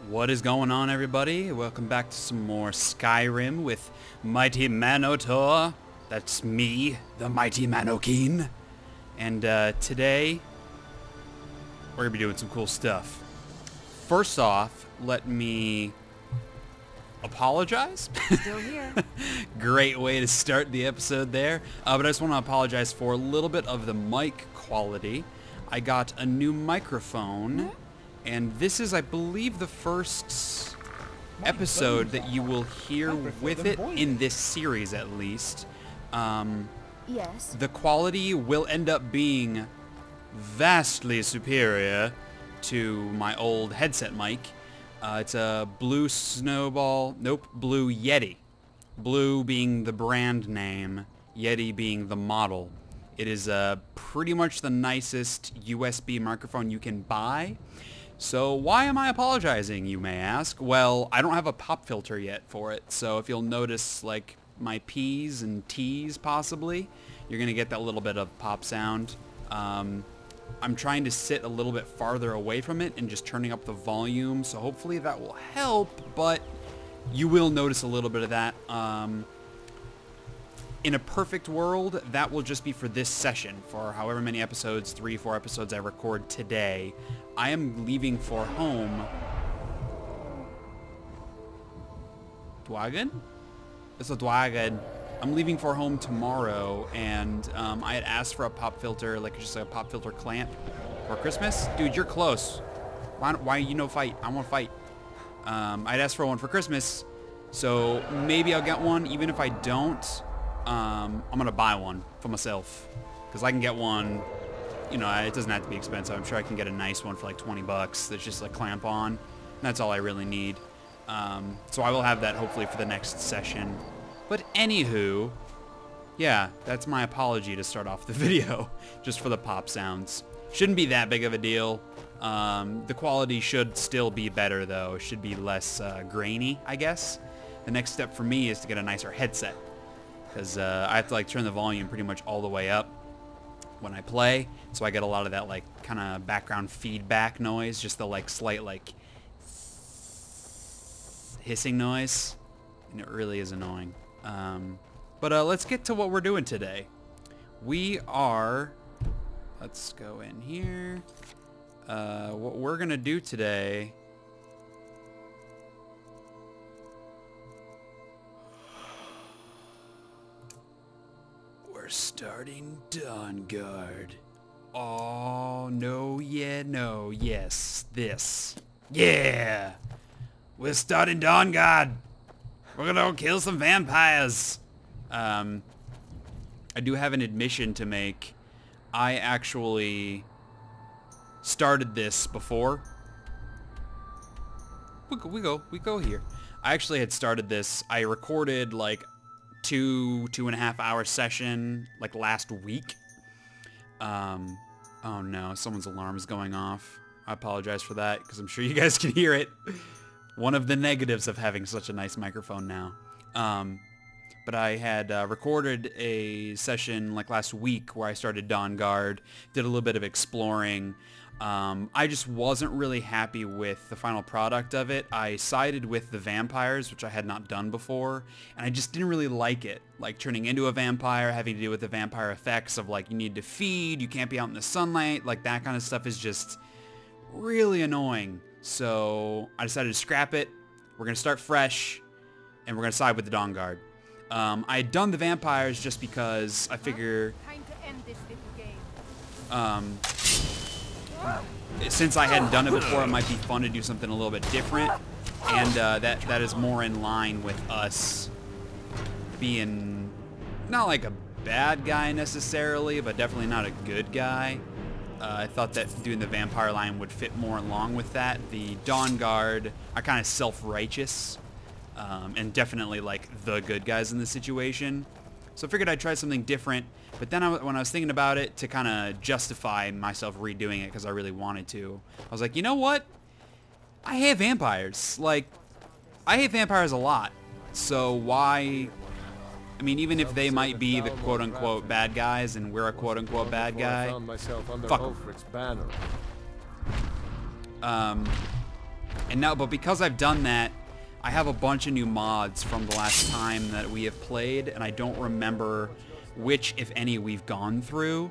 What is going on, everybody? Welcome back to some more Skyrim with MightyManokiin. That's me, the MightyManokiin. And today, we're going to be doing some cool stuff. First off, let me apologize. Still here. Great way to start the episode there. But I just want to apologize for a little bit of the mic quality. I got a new microphone. And this is, I believe, the first episode that you will hear with it in this series, at least. Yes. The quality will end up being vastly superior to my old headset mic. It's a Blue Blue Yeti. Blue being the brand name, Yeti being the model. It is pretty much the nicest USB microphone you can buy. So why am I apologizing, you may ask? Well, I don't have a pop filter yet for it, so if you'll notice, like, my P's and T's possibly, you're going to get that little bit of pop sound. I'm trying to sit a little bit farther away from it and just turning up the volume, so hopefully that will help, but you will notice a little bit of that. In a perfect world, that will just be for this session, for however many episodes, 3-4 episodes I record today. I am leaving for home. Dwagon? It's a Dwagon. I'm leaving for home tomorrow, and I had asked for a pop filter, like just a pop filter clamp for Christmas. Dude, you're close. Why you no fight? I want to fight. I'd asked for one for Christmas, so maybe I'll get one. Even if I don't, I'm gonna buy one for myself, because I can get one. You know, it doesn't have to be expensive. I'm sure I can get a nice one for like 20 bucks that's just like clamp on. That's all I really need. So I will have that hopefully for the next session. But anywho, yeah, that's my apology to start off the video, just for the pop sounds. Shouldn't be that big of a deal. The quality should still be better though. It should be less grainy, I guess. The next step for me is to get a nicer headset, because I have to like turn the volume pretty much all the way up when I play, so I get a lot of that like kind of background feedback noise, just the like slight like hissing noise, and it really is annoying. But let's get to what we're doing today. We are, let's go in here. What we're gonna do today, we're starting Dawnguard. Oh, no, yeah, no, yes, this. Yeah! We're starting Dawnguard! We're gonna go kill some vampires! I do have an admission to make. I actually started this before. We go here. I actually had started this. I recorded like 2.5 hour session like last week. Oh no, someone's alarm is going off. I apologize for that, because I'm sure you guys can hear it. One of the negatives of having such a nice microphone now. But I had recorded a session like last week where I started Dawnguard, did a little bit of exploring. I just wasn't really happy with the final product of it. I sided with the vampires, which I had not done before, and I just didn't really like it. Like turning into a vampire, having to deal with the vampire effects of like you need to feed, you can't be out in the sunlight, like that kind of stuff is just really annoying. So I decided to scrap it. We're going to start fresh, and we're going to side with the Dawnguard. I had done the vampires just because I figure since I hadn't done it before, it might be fun to do something a little bit different, and that is more in line with us being not like a bad guy necessarily, but definitely not a good guy. I thought that doing the vampire line would fit more along with that. The Dawnguard are kind of self-righteous, and definitely like the good guys in the situation. So I figured I'd try something different, but then when I was thinking about it to kind of justify myself redoing it because I really wanted to, I was like, you know what? I hate vampires. Like, I hate vampires a lot. So why... I mean, even if they might be the quote-unquote bad guys and we're a quote-unquote bad guy, fuck 'em. And now, but because I've done that, I have a bunch of new mods from the last time that we have played, and I don't remember which, if any, we've gone through.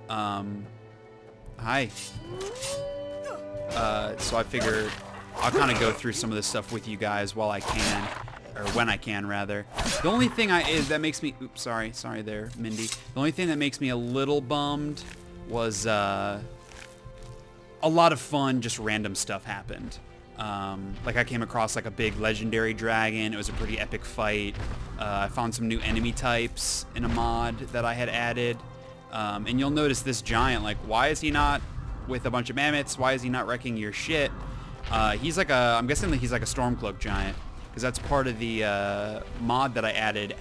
Hi. So I figured I'll kind of go through some of this stuff with you guys while I can, or when I can, rather. The only thing that makes me, oops, sorry there, Mindy. The only thing that makes me a little bummed was a lot of fun, just random stuff happened. Like I came across like a big legendary dragon. It was a pretty epic fight. I found some new enemy types in a mod that I had added. And you'll notice this giant, like, why is he not with a bunch of mammoths? Why is he not wrecking your shit? He's like I'm guessing that he's like a Stormcloak giant, because that's part of the mod that I added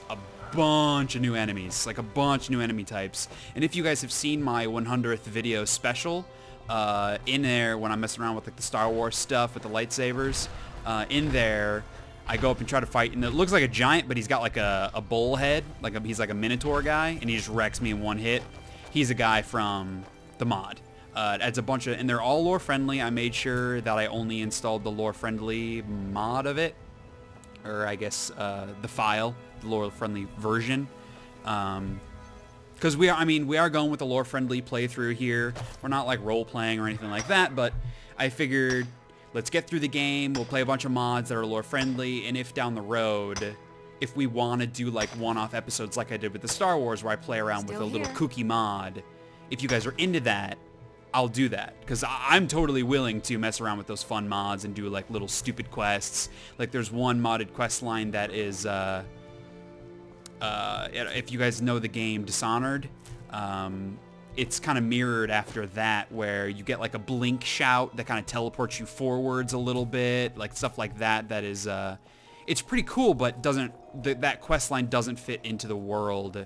a bunch of new enemies, like a bunch of new enemy types. And if you guys have seen my 100th video special, in there when I'm messing around with like the Star Wars stuff with the lightsabers, in there I go up and try to fight, and it looks like a giant, but he's got like a bull head, he's like a Minotaur guy, and he just wrecks me in one hit. He's a guy from the mod. It adds a bunch of, and they're all lore friendly. I made sure that I only installed the lore friendly mod of it, or I guess the file, the lore friendly version. Because we are going with a lore friendly playthrough here. We're not like role playing or anything like that, but I figured let's get through the game. We'll play a bunch of mods that are lore friendly, and if down the road, if we want to do like one-off episodes like I did with the Star Wars, where I play around with a little kooky mod, if you guys are into that, I'll do that, because I'm totally willing to mess around with those fun mods and do like little stupid quests. Like there's one modded questline that is, if you guys know the game Dishonored, it's kind of mirrored after that, where you get like a blink shout that kind of teleports you forwards a little bit, like stuff like that. That is, it's pretty cool, but that questline doesn't fit into the world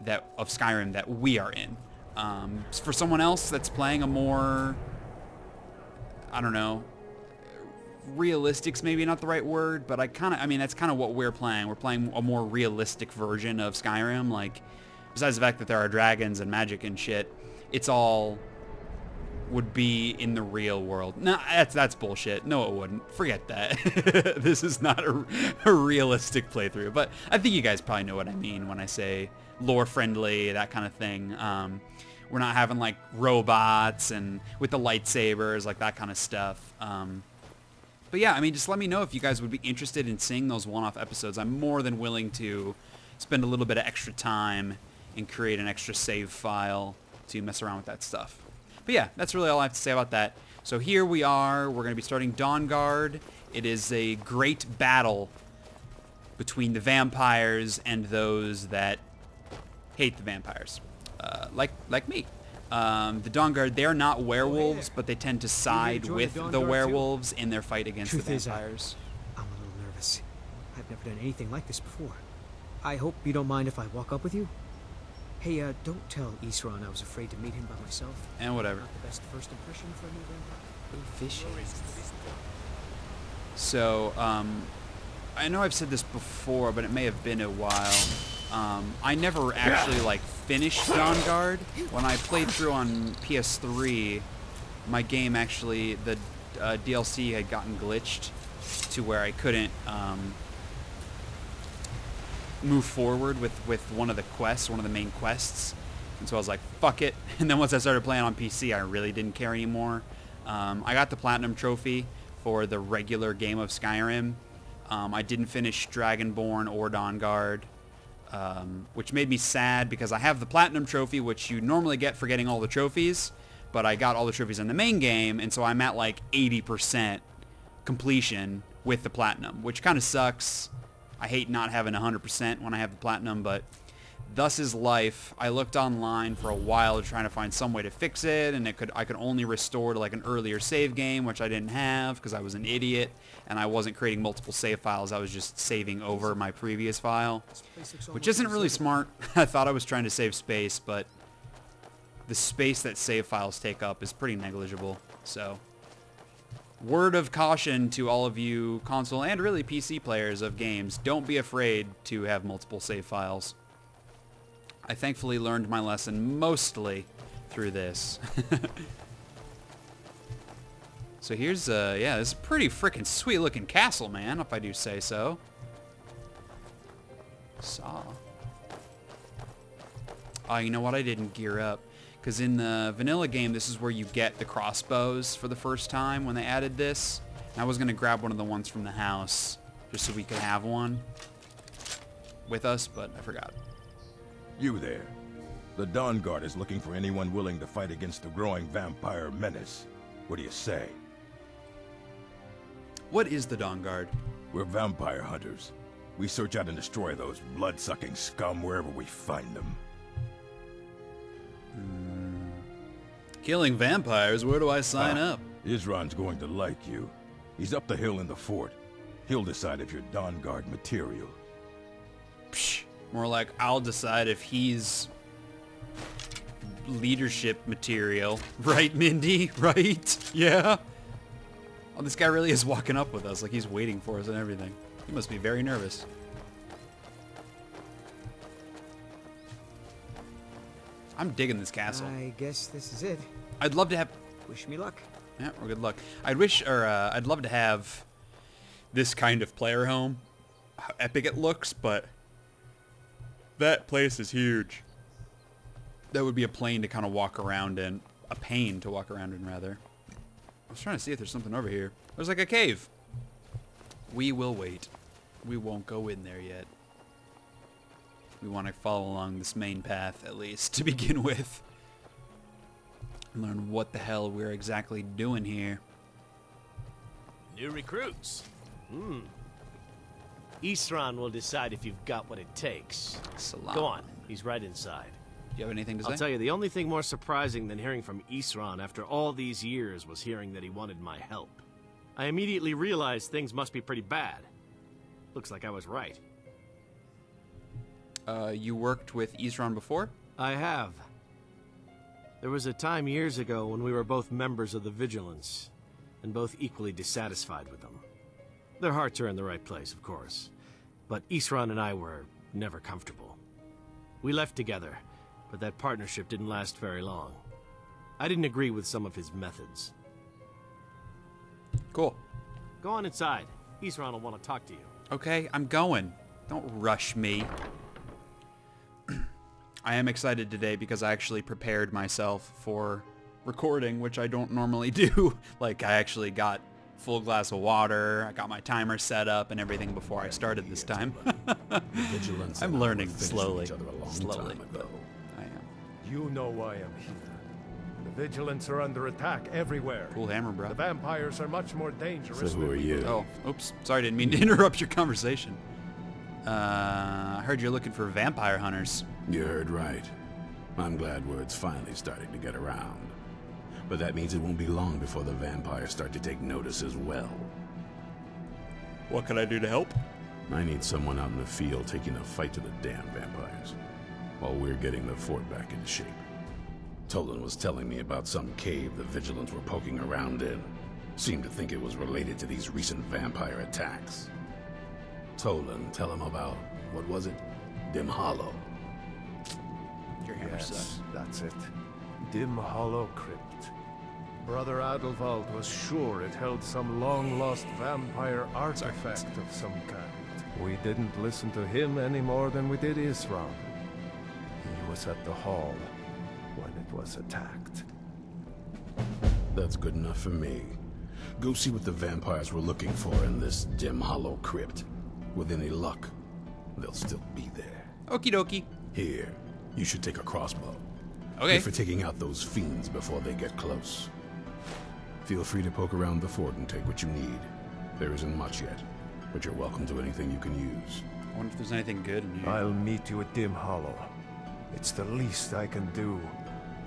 of Skyrim that we are in. For someone else that's playing a more, I don't know, realistic's maybe not the right word, but that's kind of what we're playing. We're playing a more realistic version of Skyrim. Like, besides the fact that there are dragons and magic and shit, it's all would be in the real world. No, that's bullshit. No, it wouldn't. Forget that. This is not a realistic playthrough, but I think you guys probably know what I mean when I say lore friendly, that kind of thing. We're not having like robots and with the lightsabers, like that kind of stuff. But yeah, just let me know if you guys would be interested in seeing those one-off episodes. I'm more than willing to spend a little bit of extra time and create an extra save file to mess around with that stuff. But yeah, that's really all I have to say about that. So here we are. We're going to be starting Dawnguard. It is a great battle between the vampires and those that hate the vampires. Like me. The Dawnguard, they're not werewolves, but they tend to side with the werewolves in their fight against the vampires. I'm a little nervous. I've never done anything like this before. I hope you don't mind if I walk up with you? Hey, don't tell Isran I was afraid to meet him by myself. And whatever. Not the best first impression for me, then. Fishy. So, I know I've said this before, but it may have been a while. I never actually finished Dawnguard. When I played through on PS3, my game actually, the DLC had gotten glitched to where I couldn't move forward with one of the quests, one of the main quests. And so I was like, fuck it. And then once I started playing on PC, I really didn't care anymore. I got the Platinum Trophy for the regular game of Skyrim. I didn't finish Dragonborn or Dawnguard, which made me sad because I have the Platinum Trophy, which you normally get for getting all the trophies, but I got all the trophies in the main game, and so I'm at like 80% completion with the Platinum, which kind of sucks. I hate not having 100% when I have the Platinum, but thus is life. I looked online for a while trying to find some way to fix it, and I could only restore to like an earlier save game, which I didn't have because I was an idiot and I wasn't creating multiple save files. I was just saving over my previous file, which isn't really smart. I thought I was trying to save space, but the space that save files take up is pretty negligible. So, word of caution to all of you console and really PC players of games, don't be afraid to have multiple save files. I thankfully learned my lesson mostly through this. So here's, yeah, this is a pretty freaking sweet looking castle, man, if I do say so. Saw. Oh, you know what? I didn't gear up. Because in the vanilla game, this is where you get the crossbows for the first time when they added this. And I was going to grab one of the ones from the house just so we could have one with us, but I forgot. You there. The Dawnguard is looking for anyone willing to fight against the growing vampire menace. What do you say? What is the Dawnguard? We're vampire hunters. We search out and destroy those blood-sucking scum wherever we find them. Killing vampires? Where do I sign up? Isran's going to like you. He's up the hill in the fort. He'll decide if you're Dawnguard material. Psh, more like I'll decide if he's leadership material. Right, Mindy? Right? Yeah? Oh, this guy really is walking up with us, like he's waiting for us and everything. He must be very nervous. I'm digging this castle. I guess this is it. I'd love to have... Wish me luck. Yeah, well, good luck. I'd love to have this kind of player home. How epic it looks, but that place is huge. That would be a plane to kind of walk around in. A pain to walk around in, rather. I was trying to see if there's something over here. There's like a cave. We will wait. We won't go in there yet. We want to follow along this main path, at least, to begin with. And learn what the hell we're exactly doing here. New recruits. Isran will decide if you've got what it takes. Salam. Go on, he's right inside. Do you have anything to say? I'll tell you, the only thing more surprising than hearing from Isran after all these years was hearing that he wanted my help. I immediately realized things must be pretty bad. Looks like I was right. You worked with Isran before? I have. There was a time years ago when we were both members of the Vigilance, and both equally dissatisfied with them. Their hearts are in the right place, of course, but Isran and I were never comfortable. We left together, but that partnership didn't last very long. I didn't agree with some of his methods. Cool. Go on inside. Isran will want to talk to you. Okay, I'm going. Don't rush me. I am excited today because I actually prepared myself for recording, which I don't normally do. Like, I actually got a full glass of water, I got my timer set up and everything before I started this time. I'm learning slowly. Slowly, but I am. You know why I'm here. The Vigilance are under attack everywhere. Cool hammer, bro. The vampires are much more dangerous. So who are you? Oh, oops. Sorry, didn't mean to interrupt your conversation. I heard you're looking for vampire hunters. You heard right. I'm glad word's finally starting to get around. But that means it won't be long before the vampires start to take notice as well. What can I do to help? I need someone out in the field taking a fight to the damn vampires, while we're getting the fort back into shape. Tolan was telling me about some cave the Vigilants were poking around in. Seemed to think it was related to these recent vampire attacks. Tolan, tell him about, what was it? Dim Hollow. Your hammer sucks. That's it. Dim Hollow Crypt. Brother Adelwald was sure it held some long-lost vampire artifact of some kind. We didn't listen to him any more than we did Isran. He was at the hall when it was attacked. That's good enough for me. Go see what the vampires were looking for in this Dim Hollow Crypt. With any luck, they'll still be there. Okie dokie. Here, you should take a crossbow. Okay. Good for taking out those fiends before they get close. Feel free to poke around the fort and take what you need. There isn't much yet, but you're welcome to anything you can use. I wonder if there's anything good in here. I'll meet you at Dim Hollow. It's the least I can do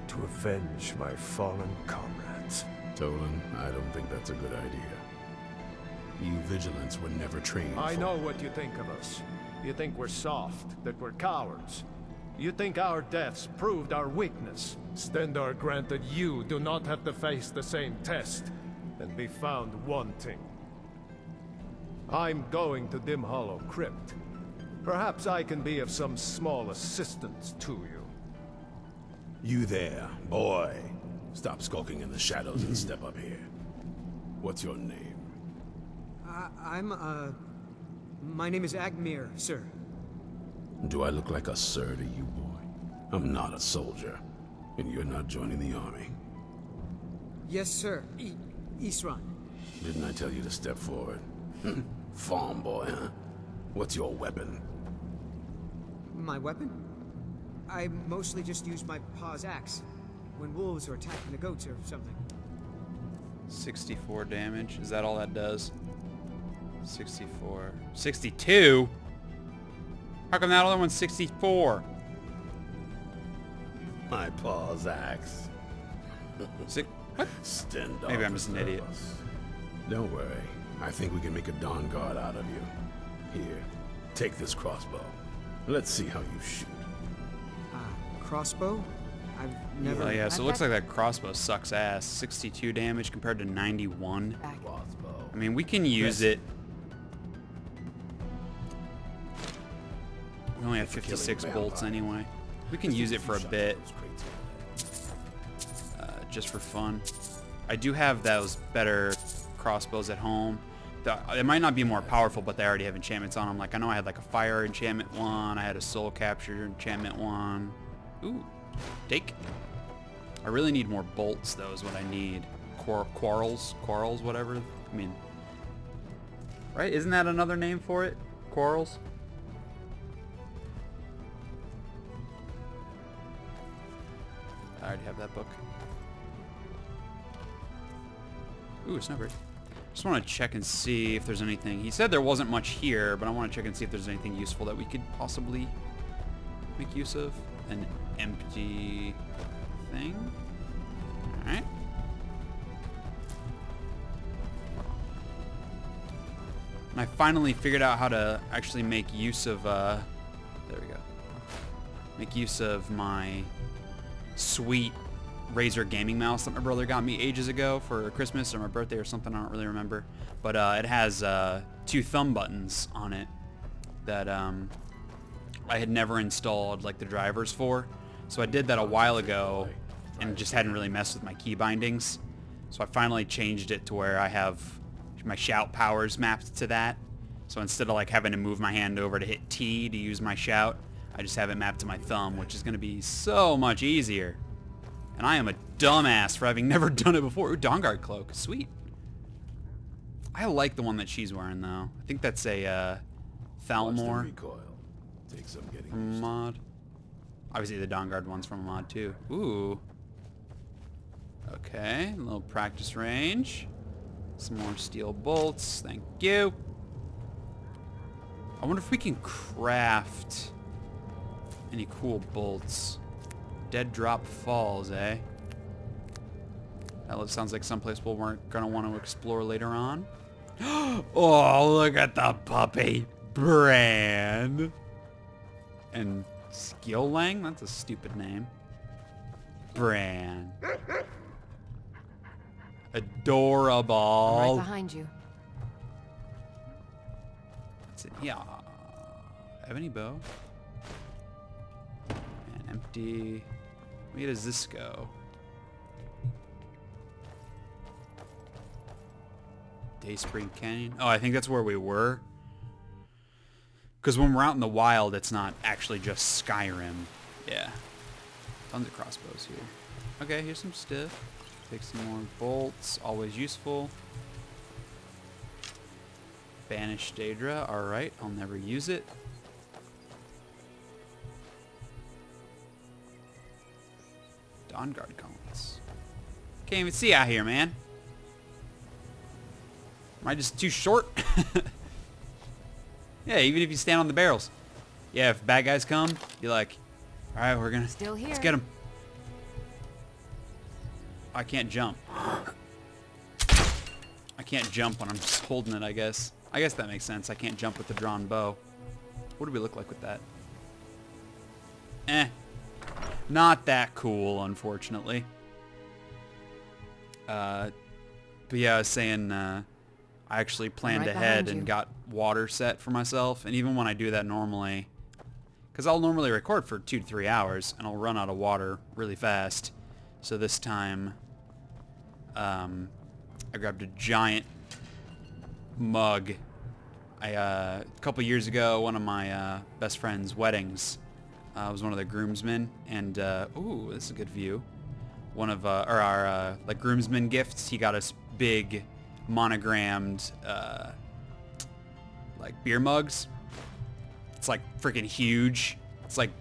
to avenge my fallen comrades. Tolan, I don't think that's a good idea. You Vigilants were never trained I for... know what you think of us. You think we're soft, that we're cowards. You think our deaths proved our weakness. Stendarr granted you do not have to face the same test and be found wanting. I'm going to Dim Hollow Crypt. Perhaps I can be of some small assistance to you. You there, boy. Stop skulking in the shadows and step up here. What's your name? My name is Agmir, sir. Do I look like a sir to you, boy? I'm not a soldier, and you're not joining the army. Yes, sir. Isran. Didn't I tell you to step forward? Farm boy, huh? What's your weapon? My weapon? I mostly just use my paw's axe when wolves are attacking the goats or something. 64 damage. Is that all that does? 64. 62? How come that other one's 64? My paw's axe. What? Stand off. Maybe I'm just an idiot. Don't worry. I think we can make a Dawnguard out of you. Here, take this crossbow. Let's see how you shoot. Crossbow? I've never... Oh yeah, so it looks like that crossbow sucks ass. 62 damage compared to 91. Crossbow. I mean, we can use it. We only have 56 bolts anyway. We can use it for a bit. Just for fun. I do have those better crossbows at home. They might not be more powerful, but they already have enchantments on them. Like, I know I had like a fire enchantment one. I had a soul capture enchantment one. Ooh, Dake. I really need more bolts, though, is what I need. Quarrels, whatever. I mean, right? Isn't that another name for it? Quarrels? I already have that book. Ooh, a snowbird. Just want to check and see if there's anything. He said there wasn't much here, but I want to check and see if there's anything useful that we could possibly make use of. An empty thing. Alright. And I finally figured out how to actually make use of, there we go. Make use of my sweet Razer gaming mouse that my brother got me ages ago for Christmas or my birthday or something. I don't really remember. But it has 2 thumb buttons on it that I had never installed like the drivers for. So I did that a while ago and just hadn't really messed with my key bindings. So I finally changed it to where I have my shout powers mapped to that. So instead of like having to move my hand over to hit T to use my shout, I just have it mapped to my thumb, which is going to be so much easier. And I am a dumbass for having never done it before. Ooh, Dawnguard cloak. Sweet. I like the one that she's wearing, though. I think that's a Thalmor from a mod. Obviously, the Dawnguard one's from a mod, too. Ooh. Okay, a little practice range. Some more steel bolts. Thank you. I wonder if we can craft any cool bolts. Dead Drop Falls, eh? That sounds like someplace we're gonna want to explore later on. Oh, look at the puppy. Bran. And Skillang? That's a stupid name. Bran. Adorable. I'm right behind you. That's it. Yeah. Ebony bow. And empty. Where does this go? Dayspring Canyon. Oh, I think that's where we were. Because when we're out in the wild, it's not actually just Skyrim. Yeah. Tons of crossbows here. Okay, here's some stuff. Take some more bolts. Always useful. Banish Daedra. Alright, I'll never use it. Dawnguard gauntlets. Can't even see out here, man. Am I just too short? Yeah, even if you stand on the barrels. Yeah, if bad guys come, you're like, all right, we're gonna Still here. let's get them. I can't jump. I can't jump when I'm just holding it, I guess. I guess that makes sense. I can't jump with the drawn bow. What do we look like with that? Eh. Not that cool, unfortunately. But yeah, I was saying I actually planned right ahead behind and you. got water set for myself. And even when I do that normally, because I'll normally record for 2 to 3 hours, and I'll run out of water really fast. So this time, I grabbed a giant mug. A couple years ago, one of my best friend's weddings, I was one of the groomsmen, and ooh, this is a good view. One of our like groomsmen gifts, he got us big monogrammed like beer mugs. It's like freaking huge. It's like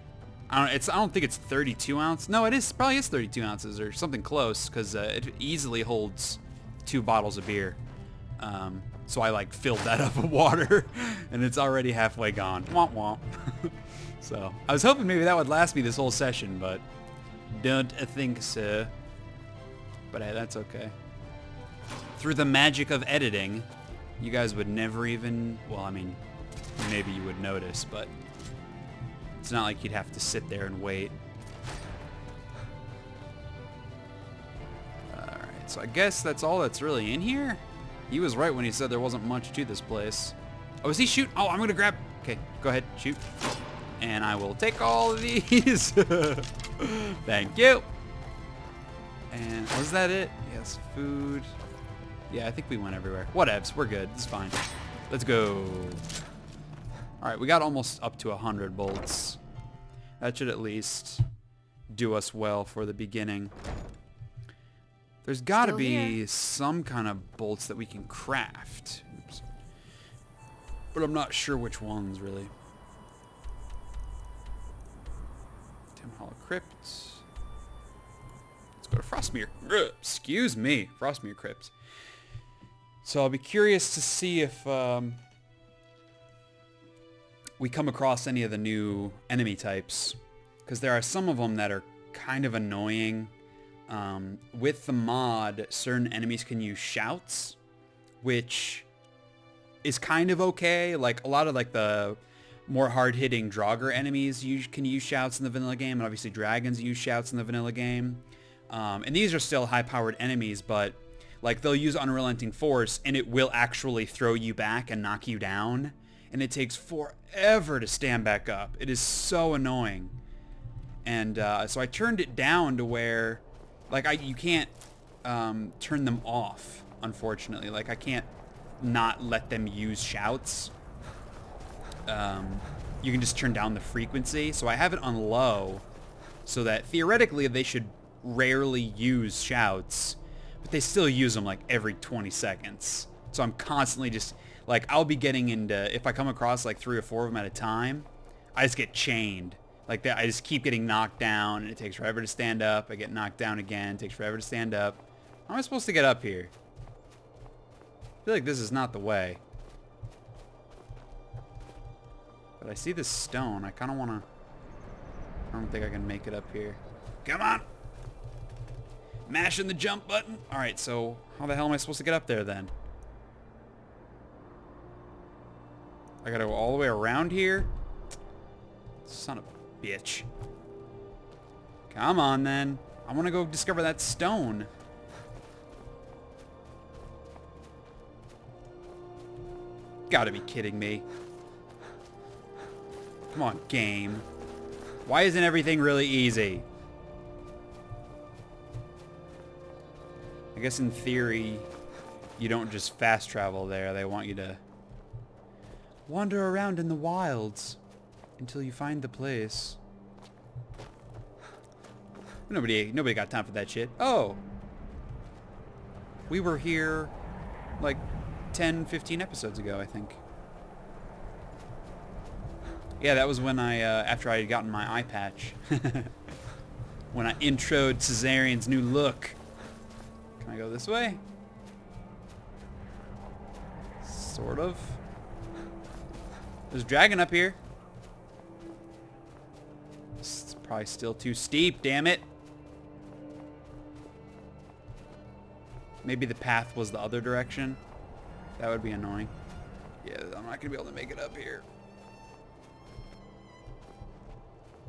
I don't think it's 32 ounce. No, it is probably is 32 ounces or something close, because it easily holds 2 bottles of beer. So I like filled that up with water, and it's already halfway gone. Womp womp. So I was hoping maybe that would last me this whole session, but don't think so. But hey, that's okay. Through the magic of editing, you guys would never even, well, I mean, maybe you would notice, but it's not like you'd have to sit there and wait. Alright, so I guess that's all that's really in here? He was right when he said there wasn't much to this place. Oh, is he shoot? Oh, I'm gonna grab. Okay, go ahead, shoot. And I will take all of these. Thank you. And was that it? Yes, food. Yeah, I think we went everywhere. Whatevs, we're good. It's fine. Let's go. All right, we got almost up to 100 bolts. That should at least do us well for the beginning. There's got to be some kind of bolts that we can craft. Oops. But I'm not sure which ones, really. Town Hall Crypt. Let's go to Frostmere. Excuse me. Frostmere Crypt. So I'll be curious to see if we come across any of the new enemy types. Because there are some of them that are kind of annoying. With the mod, certain enemies can use shouts, which is kind of okay. Like a lot of like the more hard-hitting Draugr enemies can use shouts in the vanilla game, and obviously dragons use shouts in the vanilla game. And these are still high-powered enemies, but like they'll use Unrelenting Force, and it will actually throw you back and knock you down, and it takes forever to stand back up. It is so annoying. And so I turned it down to where like you can't turn them off, unfortunately. Like I can't not let them use shouts. You can just turn down the frequency. So I have it on low so that theoretically they should rarely use shouts, but they still use them like every 20 seconds. So I'm constantly just like, I'll be getting into, if I come across like 3 or 4 of them at a time, I just get chained. Like that, I just keep getting knocked down, and it takes forever to stand up. I get knocked down again. It takes forever to stand up. How am I supposed to get up here? I feel like this is not the way. But I see this stone. I kind of want to... I don't think I can make it up here. Come on! Mashing the jump button. Alright, so how the hell am I supposed to get up there then? I gotta go all the way around here? Son of a bitch. Come on, then. I want to go discover that stone. Gotta be kidding me. Come on, game. Why isn't everything really easy? I guess in theory, you don't just fast travel there. They want you to wander around in the wilds until you find the place. Nobody got time for that shit. Oh! We were here like 10, 15 episodes ago, I think. Yeah, that was when I, after I had gotten my eye patch. When I introed Caesarian's new look. Can I go this way? Sort of. There's a dragon up here. It's probably still too steep, damn it. Maybe the path was the other direction. That would be annoying. Yeah, I'm not gonna be able to make it up here.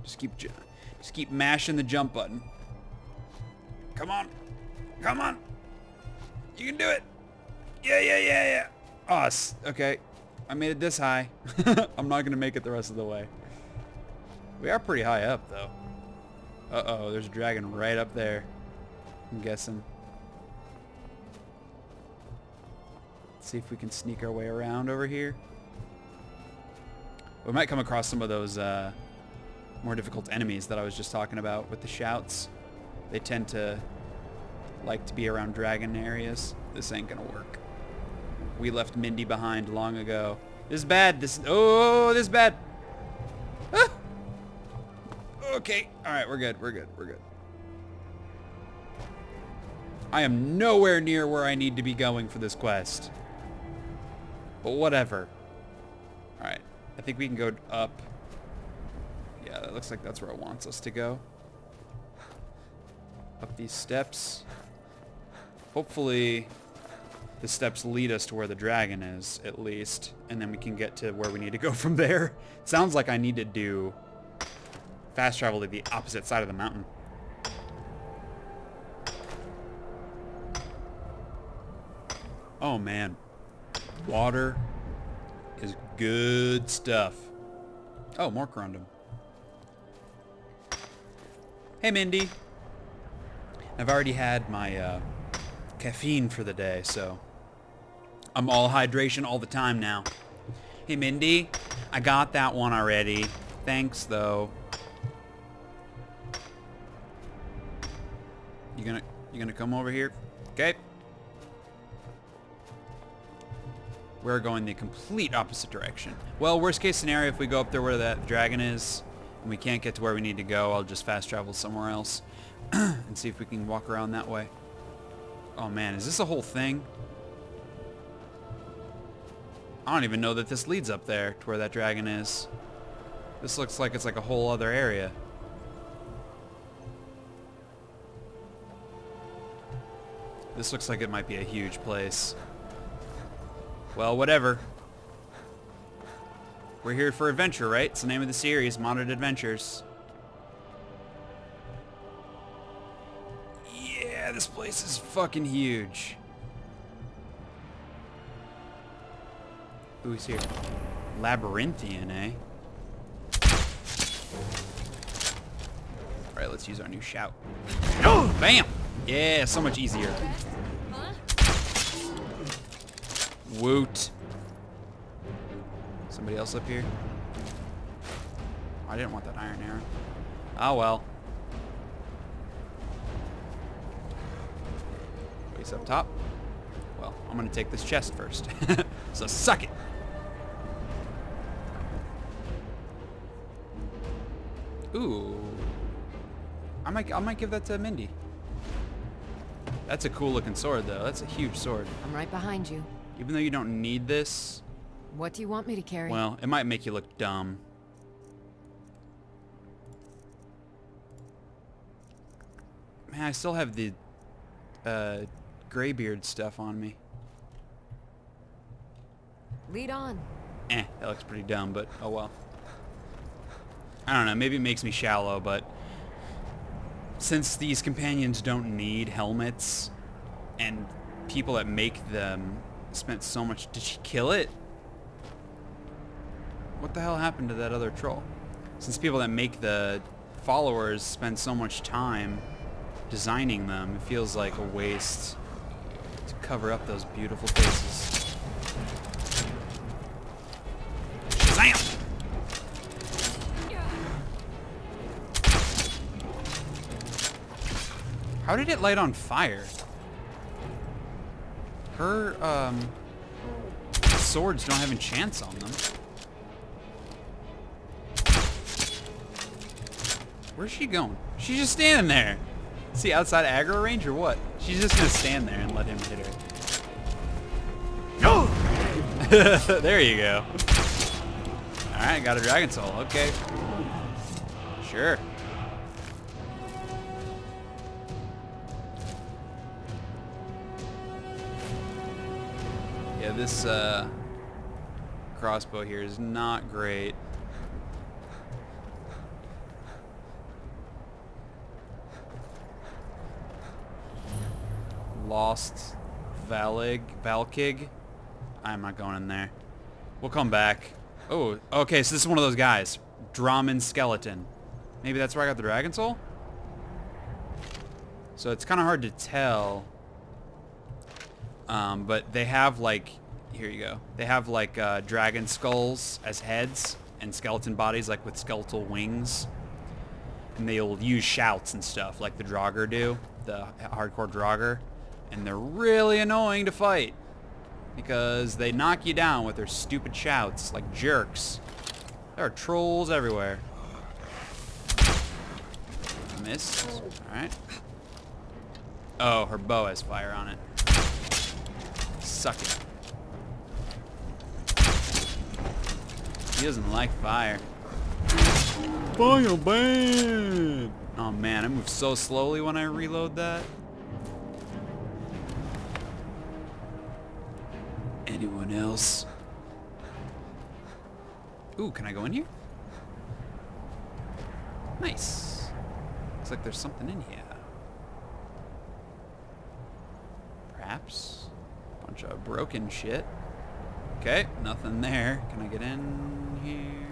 Just keep mashing the jump button. Come on. Come on. You can do it. Yeah. Oh, okay. I made it this high. I'm not gonna make it the rest of the way. We are pretty high up, though. Uh-oh, there's a dragon right up there, I'm guessing. See if we can sneak our way around over here. We might come across some of those more difficult enemies that I was just talking about with the shouts. They tend to like to be around dragon areas. This ain't gonna work. We left Mindy behind long ago. This is bad. This is bad. Ah! Okay. All right, we're good. We're good. We're good. I am nowhere near where I need to be going for this quest. But whatever. All right. I think we can go up. Yeah, that looks like that's where it wants us to go. Up these steps. Hopefully the steps lead us to where the dragon is, at least. And then we can get to where we need to go from there. Sounds like I need to do fast travel to the opposite side of the mountain. Oh man. Water is good stuff. Oh, more corundum. Hey, Mindy. I've already had my caffeine for the day, so I'm all hydration all the time now. Hey, Mindy. I got that one already. Thanks, though. You gonna come over here? Okay. We're going the complete opposite direction. Well, worst case scenario, if we go up there where that dragon is and we can't get to where we need to go, I'll just fast travel somewhere else and see if we can walk around that way. Oh man, is this a whole thing? I don't even know that this leads up there to where that dragon is. This looks like it's like a whole other area. This looks like it might be a huge place. Well, whatever. We're here for adventure, right? It's the name of the series, Modded Adventures. Yeah, this place is fucking huge. Who's here? Labyrinthian, eh? Alright, let's use our new shout. Oh! Bam! Yeah, so much easier. Woot. Somebody else up here? Oh, I didn't want that iron arrow. Oh well. Base up top. Well, I'm gonna take this chest first. So suck it. Ooh. I might give that to Mindy. That's a cool looking sword though. That's a huge sword. I'm right behind you. Even though you don't need this. What do you want me to carry? Well, it might make you look dumb. Man, I still have the Greybeard stuff on me. Lead on. That looks pretty dumb, but oh well. I don't know, maybe it makes me shallow, but since these companions don't need helmets and people that make them spent so much... Did she kill it? What the hell happened to that other troll? Since people that make the followers spend so much time designing them, it feels like a waste to cover up those beautiful faces. Shazam! How did it light on fire? Her, swords don't have enchants on them. Where's she going? She's just standing there. Is he outside aggro range or what? She's just gonna stand there and let him hit her. Oh! There you go. Alright, got a dragon soul. Okay. Sure. Yeah, this crossbow here is not great. Lost Valkig. I'm not going in there. We'll come back. Oh, okay, so this is one of those guys. Draman Skeleton. Maybe that's where I got the dragon soul? So it's kind of hard to tell. But they have like here you go. They have like dragon skulls as heads and skeleton bodies like with skeletal wings. And they'll use shouts and stuff like the Draugr do, the hardcore Draugr. And they're really annoying to fight because they knock you down with their stupid shouts like jerks. There are trolls everywhere. Missed. Alright. Oh, her bow has fire on it. Suck it. He doesn't like fire. Fire ban! Oh man, I move so slowly when I reload that. Anyone else? Ooh, can I go in here? Nice. Looks like there's something in here. Perhaps? Bunch of broken shit. Okay, nothing there. Can I get in here?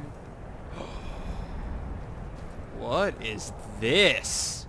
What is this?